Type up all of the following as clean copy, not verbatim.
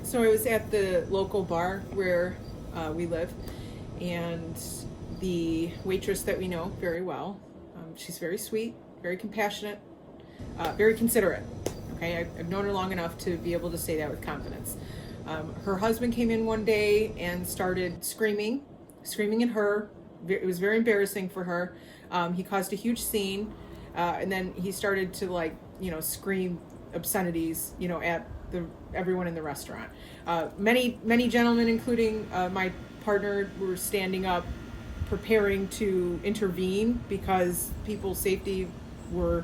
So I was at the local bar where we live, and the waitress that we know very well, she's very sweet, very compassionate, very considerate. Okay, I've known her long enough to be able to say that with confidence. Her husband came in one day and started screaming at her. It was very embarrassing for her. He caused a huge scene, and then he started to scream obscenities, at everyone in the restaurant. Many gentlemen, including my partner, were standing up, preparing to intervene because people's safety were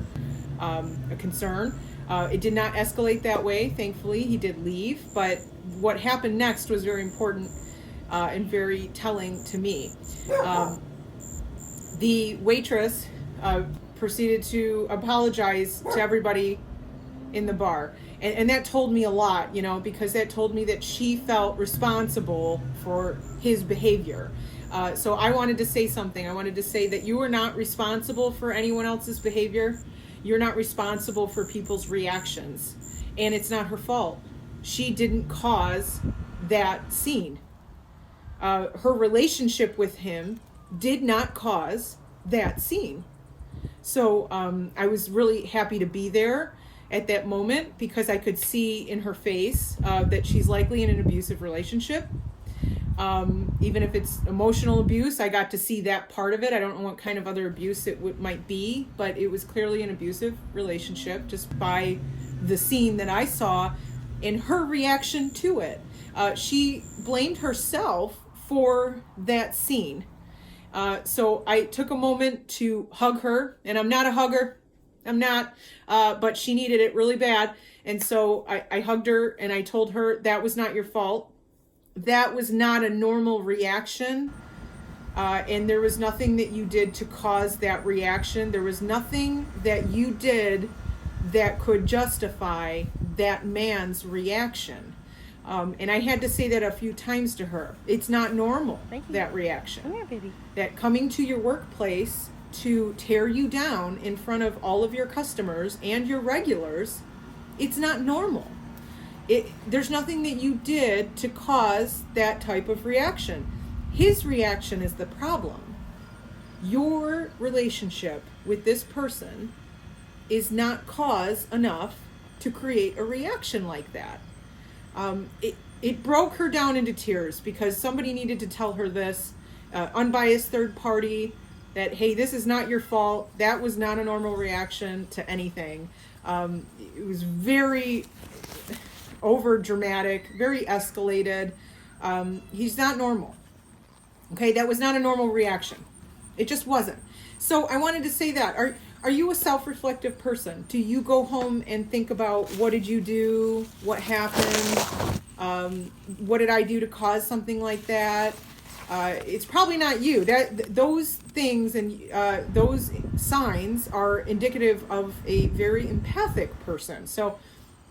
a concern. It did not escalate that way. Thankfully, he did leave. But what happened next was very important and very telling to me. The waitress proceeded to apologize to everybody in the bar. And that told me a lot, because that told me that she felt responsible for his behavior. So I wanted to say something. I wanted to say that you are not responsible for anyone else's behavior. You're not responsible for people's reactions. And it's not her fault. She didn't cause that scene. Her relationship with him did not cause that scene. So I was really happy to be there at that moment because I could see in her face that she's likely in an abusive relationship. Even if it's emotional abuse, I got to see that part of it. I don't know what kind of other abuse it might be, but it was clearly an abusive relationship just by the scene that I saw and her reaction to it. She blamed herself for that scene. So I took a moment to hug her, and I'm not a hugger. I'm not, but she needed it really bad. And so I hugged her and I told her that was not your fault. That was not a normal reaction. And there was nothing that you did to cause that reaction. There was nothing that you did that could justify that man's reaction. And I had to say that a few times to her. It's not normal, that reaction. Come here, baby. That coming to your workplace to tear you down in front of all of your customers and your regulars, it's not normal. There's nothing that you did to cause that type of reaction. His reaction is the problem. Your relationship with this person is not cause enough to create a reaction like that. It broke her down into tears because somebody needed to tell her this, unbiased third party, that, hey, this is not your fault. That was not a normal reaction to anything. It was very over dramatic, very escalated. He's not normal. Okay, that was not a normal reaction. It just wasn't. So I wanted to say that. Are you a self-reflective person? Do you go home and think about what did you do? What happened? What did I do to cause something like that? It's probably not you. Those things and those signs are indicative of a very empathic person. So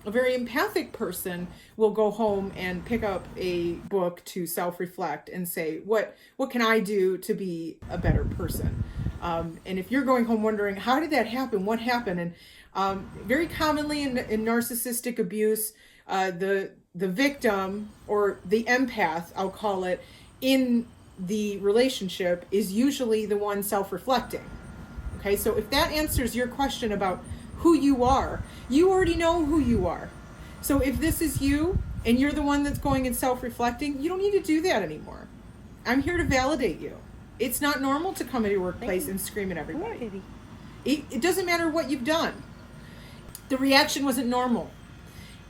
a very empathic person will go home and pick up a book to self-reflect and say, what can I do to be a better person? And if you're going home wondering, how did that happen? What happened? And very commonly in narcissistic abuse, the victim or the empath, I'll call it, in the relationship is usually the one self-reflecting. Okay, so if that answers your question about who you are, you already know who you are. So if this is you and you're the one that's going and self-reflecting, you don't need to do that anymore. I'm here to validate you. It's not normal to come into your workplace and scream at everybody. Come here, baby. It doesn't matter what you've done. The reaction wasn't normal.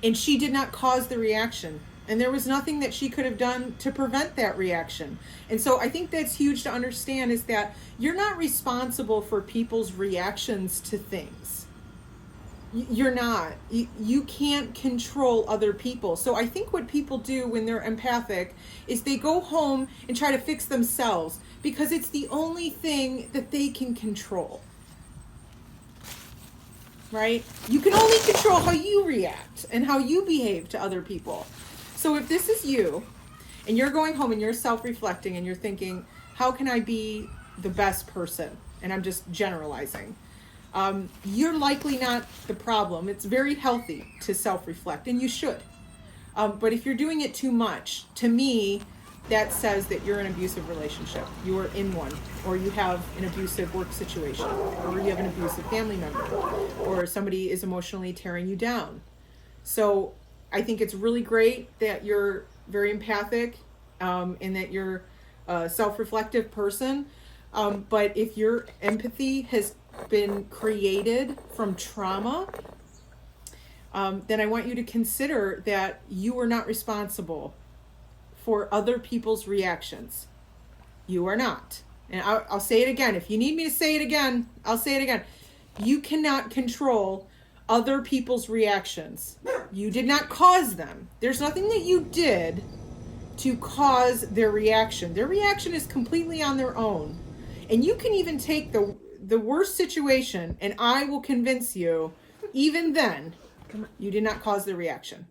And she did not cause the reaction. And there was nothing that she could have done to prevent that reaction. And so I think that's huge to understand, is that you're not responsible for people's reactions to things. You're not. You can't control other people. So I think what people do when they're empathic is they go home and try to fix themselves because it's the only thing that they can control. Right? You can only control how you react and how you behave to other people. So if this is you and you're going home and you're self-reflecting and you're thinking, how can I be the best person? And I'm just generalizing. You're likely not the problem. It's very healthy to self-reflect, and you should. But if you're doing it too much, to me, that says that you're in an abusive relationship. You are in one, or you have an abusive work situation, or you have an abusive family member, or somebody is emotionally tearing you down. So I think it's really great that you're very empathic, and that you're a self-reflective person. But if your empathy has been created from trauma, then I want you to consider that you are not responsible for other people's reactions. You are not. And I'll say it again. If you need me to say it again, I'll say it again. You cannot control other people's reactions. You did not cause them. There's nothing that you did to cause their reaction. Their reaction is completely on their own. And you can even take the worst situation, and I will convince you, even then, you did not cause the reaction.